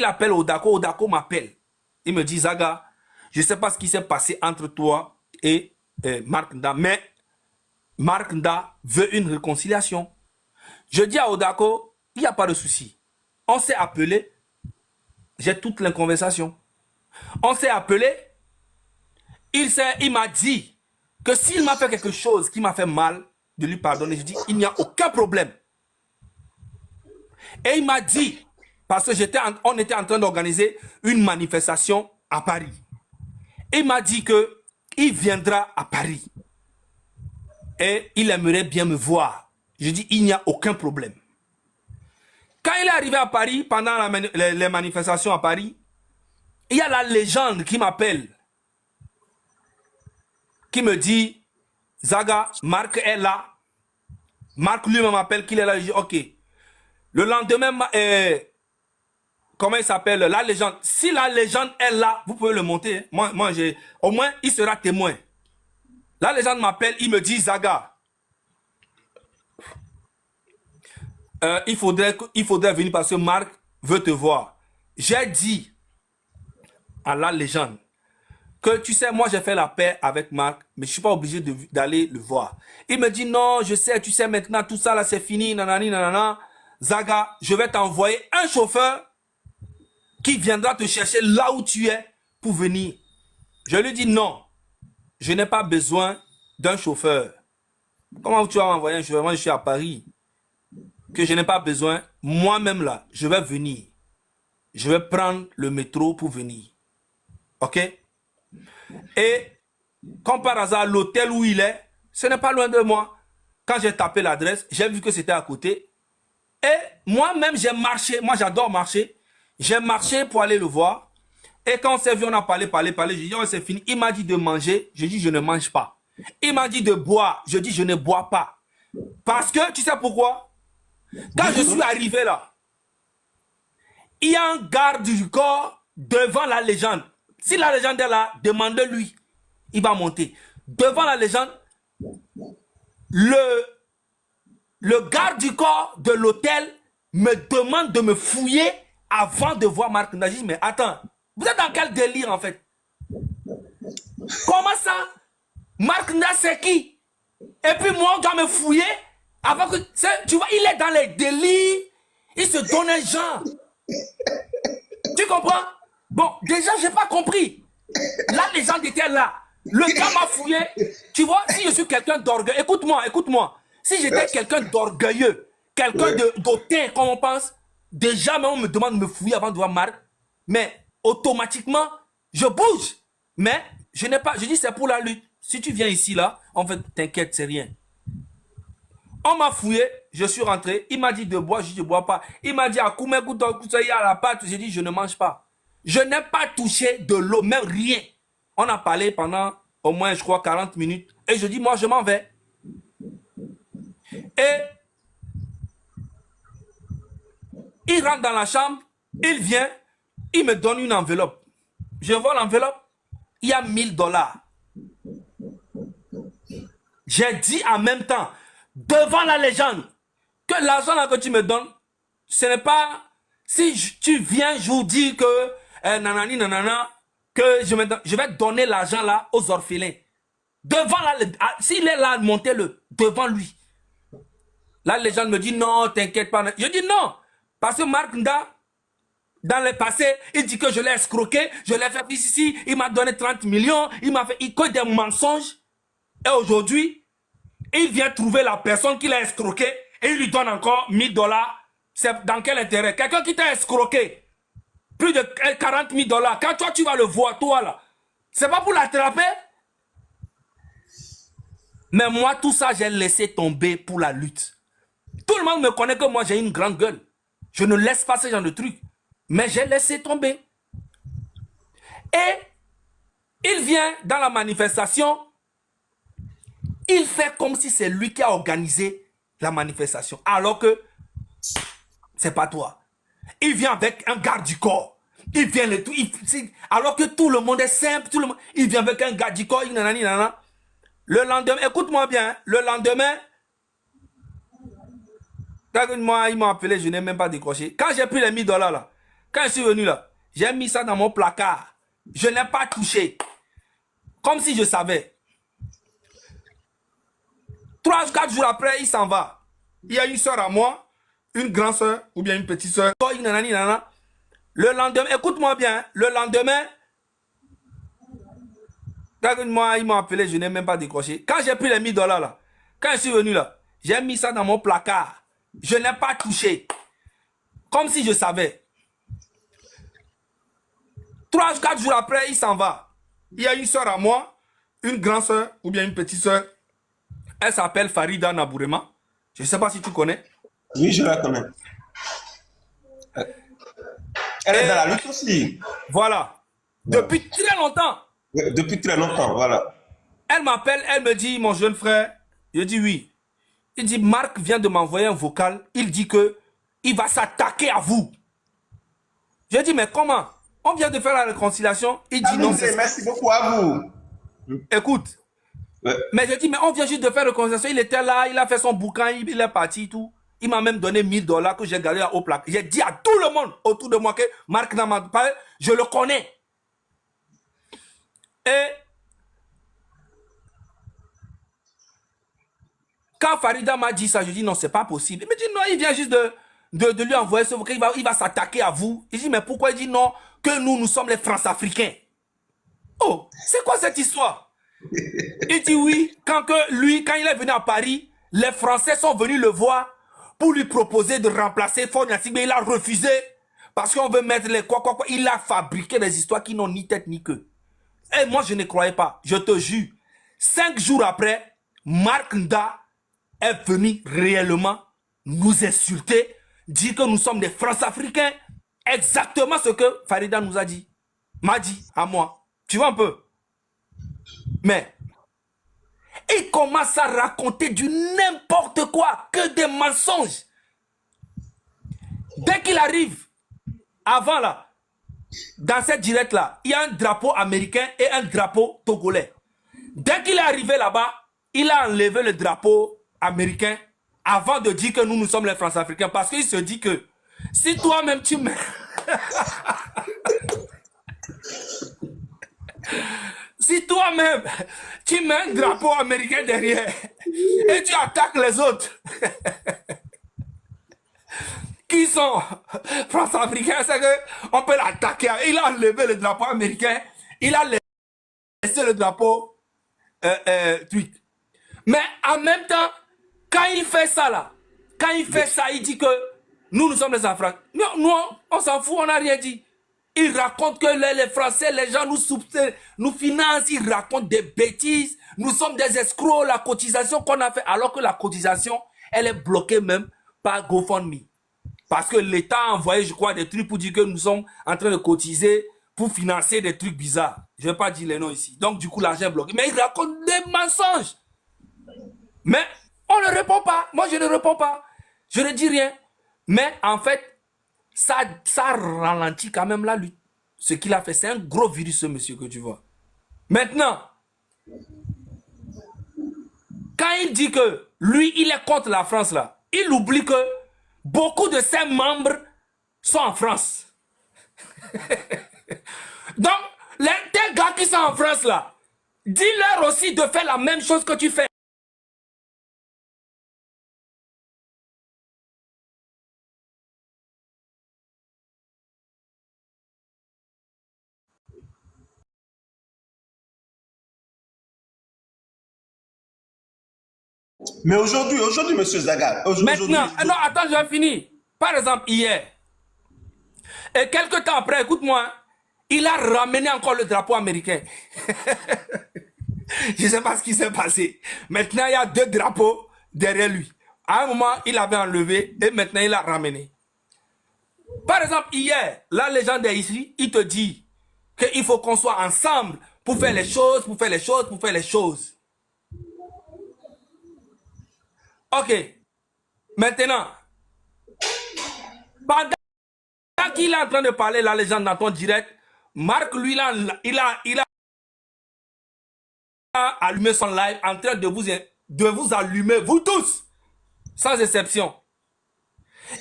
il appelle Odako. Odako m'appelle. Il me dit, Zaga, je ne sais pas ce qui s'est passé entre toi et Mark Nda, mais Mark Nda veut une réconciliation. Je dis à Odako, il n'y a pas de souci. On s'est appelé. J'ai toute la conversation. On s'est appelé. Il m'a dit que s'il m'a fait quelque chose qui m'a fait mal, de lui pardonner. Je dis, il n'y a aucun problème. Et il m'a dit, parce que on était en train d'organiser une manifestation à Paris. Il m'a dit qu'il viendra à Paris. Et il aimerait bien me voir. Je dis, il n'y a aucun problème. Quand il est arrivé à Paris, pendant les manifestations à Paris, il y a la légende qui m'appelle, qui me dit, Zaga, Marc est là. Marc lui-même m'appelle qu'il est là. Je dis, ok. Le lendemain, comment il s'appelle? La légende. Si la légende est là, vous pouvez le monter. Moi, au moins, il sera témoin. La légende m'appelle, il me dit, Zaga, il faudrait venir parce que Marc veut te voir. J'ai dit à la légende que, tu sais, moi, j'ai fait la paix avec Marc, mais je ne suis pas obligé d'aller le voir. Il me dit, non, je sais, tu sais, maintenant, tout ça, là, c'est fini, nanani, nanana. Zaga, je vais t'envoyer un chauffeur qui viendra te chercher là où tu es pour venir. Je lui dis, non, je n'ai pas besoin d'un chauffeur. Comment tu vas m'envoyer un chauffeur? Moi, je suis à Paris. Que je n'ai pas besoin. Moi-même, là, je vais venir. Je vais prendre le métro pour venir. OK? Et, comme par hasard, l'hôtel où il est, ce n'est pas loin de moi. Quand j'ai tapé l'adresse, j'ai vu que c'était à côté. Et moi-même, j'ai marché. Moi, j'adore marcher. J'ai marché pour aller le voir. Et quand on s'est vu, on a parlé. J'ai dit, oh, c'est fini. Il m'a dit de manger. Je dis, je ne mange pas. Il m'a dit de boire. Je dis, je ne bois pas. Parce que, tu sais pourquoi? Quand je suis arrivé là, il y a un garde du corps devant la légende. Si la légende est là, demandez-lui. Il va monter. Devant la légende, le garde du corps de l'hôtel me demande de me fouiller avant de voir Marc Nda. Je dis, mais attends, vous êtes dans quel délire en fait? Comment ça? Marc Nda, c'est qui? Et puis moi, on doit me fouiller avant que... Tu vois, il est dans les délires. Il se donne un genre. Tu comprends? Bon, déjà, j'ai pas compris. La légende était là. Le gars m'a fouillé. Tu vois, si je suis quelqu'un d'orgueilleux, écoute-moi. Si j'étais quelqu'un d'orgueilleux, quelqu'un d'auteur, comme on pense, déjà, on me demande de me fouiller avant de voir Marc. Mais automatiquement, je bouge. Mais je n'ai pas. Je dis, c'est pour la lutte. Si tu viens ici, là, en fait, t'inquiète, c'est rien. On m'a fouillé, je suis rentré. Il m'a dit de boire, je dis, je ne bois pas. Il m'a dit, à la pâte. J'ai dit, je ne mange pas. Je n'ai pas touché de l'eau, même rien. On a parlé pendant au moins, je crois, 40 minutes. Et je dis, moi, je m'en vais. Et il rentre dans la chambre, il vient, il me donne une enveloppe. Je vois l'enveloppe, il y a $1000. J'ai dit en même temps, devant la légende, que l'argent que tu me donnes, ce n'est pas... Si tu viens, je vous dis que... nanani, nanana, que je vais donner l'argent là aux orphelins. Devant la... S'il est là, montez-le. Devant lui. La légende me dit, non, t'inquiète pas. Je dis non. Parce que Marc Nda, dans le passé, il dit que je l'ai escroqué, je l'ai fait ici, il m'a donné 30 millions, il m'a fait que des mensonges. Et aujourd'hui, il vient trouver la personne qui l'a escroqué et il lui donne encore $1000. C'est dans quel intérêt? Quelqu'un qui t'a escroqué plus de 40 000 $. Quand toi, tu vas le voir, toi là, c'est pas pour l'attraper? Mais moi, tout ça, j'ai laissé tomber pour la lutte. Tout le monde me connaît que moi, j'ai une grande gueule. Je ne laisse pas ce genre de trucs. Mais j'ai laissé tomber. Et il vient dans la manifestation. Il fait comme si c'est lui qui a organisé la manifestation. Alors que c'est pas toi. Il vient avec un garde du corps. Il vient le tout. Alors que tout le monde est simple. Tout le monde, il vient avec un garde du corps. Le lendemain, écoute-moi bien. Le lendemain, quand moi, ils m'ont appelé, je n'ai même pas décroché. Quand j'ai pris les $1000 là, Quand je suis venu là, j'ai mis ça dans mon placard. Je n'ai pas touché. Comme si je savais. 3 ou 4 jours après, il s'en va. Il y a une soeur à moi, une grande soeur ou bien une petite soeur. Le lendemain, écoute-moi bien, hein, le lendemain, moi, ils m'ont appelé, je n'ai même pas décroché. Quand j'ai pris les 1000 dollars là, quand je suis venu là, j'ai mis ça dans mon placard. Je n'ai pas touché. Comme si je savais. 3 ou 4 jours après, il s'en va. Il y a une soeur à moi, une grande soeur ou bien une petite soeur. Elle s'appelle Farida Nabourema. Je ne sais pas si tu connais. Oui, je la connais. Elle est dans la lutte aussi. Voilà. Depuis très longtemps. Depuis très longtemps, voilà. Elle m'appelle, elle me dit, mon jeune frère. Je dis oui. Il dit, Marc vient de m'envoyer un vocal. Il dit que il va s'attaquer à vous. Je dis, mais comment? On vient de faire la réconciliation. Il dit non. Merci beaucoup à vous. Écoute. Ouais. Mais je dis, mais on vient juste de faire la réconciliation. Il était là, il a fait son bouquin, il est parti, tout. Il m'a même donné 1000 dollars que j'ai gardé à haut plaque. J'ai dit à tout le monde autour de moi que Marc n'a pas, je le connais. Et quand Farida m'a dit ça, je dis non, c'est pas possible. Il me dit non, il vient juste de lui envoyer ce vocal, il va s'attaquer à vous. Il dit mais pourquoi? Il dit non, que nous sommes les France-Africains. Oh, c'est quoi cette histoire? Il dit oui, quand il est venu à Paris, les Français sont venus le voir pour lui proposer de remplacer Faure Gnassingbé, mais il a refusé parce qu'on veut mettre les quoi. Il a fabriqué des histoires qui n'ont ni tête ni queue. Et moi, je ne croyais pas, je te jure. 5 jours après, Marc Nda est venu réellement nous insulter, dire que nous sommes des France-Africains. Exactement ce que Farida nous a dit. M'a dit à moi. Tu vois un peu? Mais il commence à raconter du n'importe quoi, que des mensonges. Dès qu'il arrive, avant là, dans cette directe là, il y a un drapeau américain et un drapeau togolais. Dès qu'il est arrivé là-bas, il a enlevé le drapeau américain avant de dire que nous sommes les France-Africains. Parce qu'il se dit que si toi-même tu mets... Si toi-même, tu mets un drapeau américain derrière et tu attaques les autres qui sont France-Africains, c'est qu'on peut l'attaquer. Il a enlevé le drapeau américain, il a laissé le drapeau tweet. Mais en même temps, quand il fait ça là, il dit que nous sommes les Africains. Nous, on s'en fout, on n'a rien dit. Il raconte que les Français, les gens nous financent, ils racontent des bêtises. Nous sommes des escrocs, la cotisation qu'on a fait, alors que la cotisation, elle est bloquée même par GoFundMe. Parce que l'État a envoyé, je crois, des trucs pour dire que nous sommes en train de cotiser pour financer des trucs bizarres. Je ne vais pas dire les noms ici. Donc, du coup, l'argent est bloqué. Mais il raconte des mensonges. Mais on ne répond pas. Moi, je ne réponds pas. Je ne dis rien. Mais en fait, ça ralentit quand même la lutte. Ce qu'il a fait, c'est un gros virus, ce monsieur que tu vois. Maintenant, quand il dit que lui, il est contre la France, là, il oublie que beaucoup de ses membres sont en France. Donc, les gars qui sont en France, là, dis-leur aussi de faire la même chose que tu fais. Mais aujourd'hui, monsieur Zaga. Maintenant, non, attends, je vais finir. Par exemple, hier, et quelques temps après, écoute-moi, il a ramené encore le drapeau américain. Je ne sais pas ce qui s'est passé. Maintenant, il y a 2 drapeaux derrière lui. À un moment, il avait enlevé et maintenant, il a ramené. Par exemple, hier, la légende est ici, il te dit qu'il faut qu'on soit ensemble pour faire les choses, pour faire les choses, pour faire les choses. Ok. Maintenant, pendant qu'il est en train de parler la légende dans ton direct, Marc, lui, il a allumé son live en train de vous allumer, vous tous, sans exception.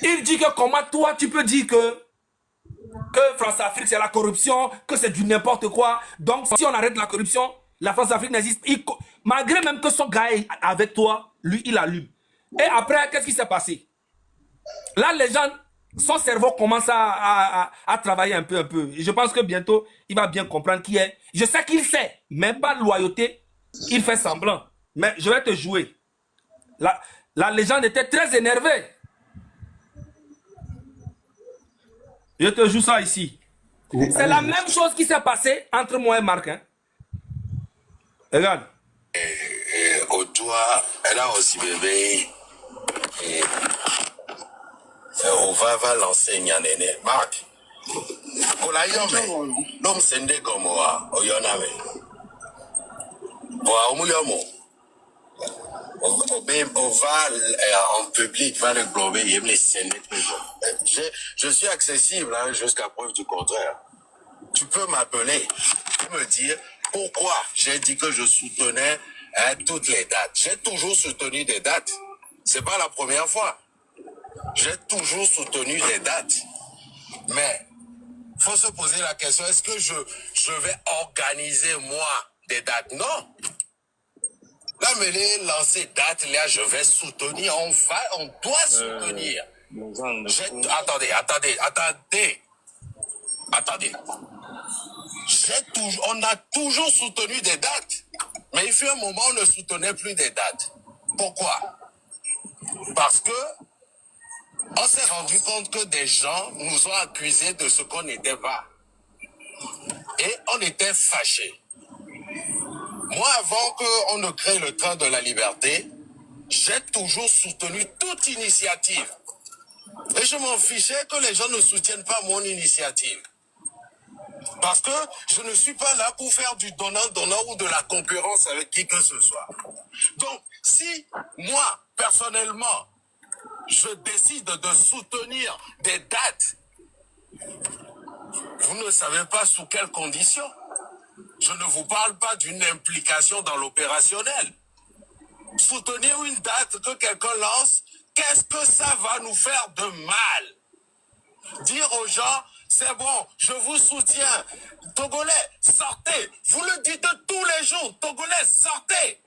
Il dit que comment toi, tu peux dire que que France-Afrique c'est la corruption, que c'est du n'importe quoi. Donc si on arrête la corruption, la France-Afrique n'existe. Malgré même que son gars est avec toi, lui il allume. Et après, qu'est-ce qui s'est passé? Là, les gens, son cerveau commence à travailler un peu. Et je pense que bientôt, il va bien comprendre qui est. Je sais qu'il sait, mais pas de loyauté. Il fait semblant. Mais je vais te jouer. La légende était très énervée. Je te joue ça ici. C'est la même chose qui s'est passée entre moi et Marc. Hein. Regarde. Au doigt, elle a aussi bébé. On va lancer Nyanene. Marc. Kolayome. L'homme sende comme moi. Oyoname. On va en public, va le glober, il aime les scènes. Je suis accessible hein, jusqu'à preuve du contraire. Tu peux m'appeler et me dire pourquoi j'ai dit que je soutenais toutes les dates. J'ai toujours soutenu des dates. C'est pas la première fois. J'ai toujours soutenu des dates. Mais faut se poser la question, est-ce que je vais organiser moi des dates? Non. Là, mais lancer date, là, je vais soutenir. On doit soutenir. Attendez. On a toujours soutenu des dates. Mais il fut un moment où on ne soutenait plus des dates. Pourquoi? Parce que on s'est rendu compte que des gens nous ont accusés de ce qu'on n'était pas. Et on était fâchés. Moi, avant qu'on ne crée le train de la liberté, j'ai toujours soutenu toute initiative. Et je m'en fichais que les gens ne soutiennent pas mon initiative. Parce que je ne suis pas là pour faire du donnant-donnant ou de la concurrence avec qui que ce soit. Donc, si moi, personnellement, je décide de soutenir des dates, vous ne savez pas sous quelles conditions. Je ne vous parle pas d'une implication dans l'opérationnel. Soutenir une date que quelqu'un lance, qu'est-ce que ça va nous faire de mal? Dire aux gens, c'est bon, je vous soutiens. Togolais, sortez. Vous le dites tous les jours, Togolais, sortez.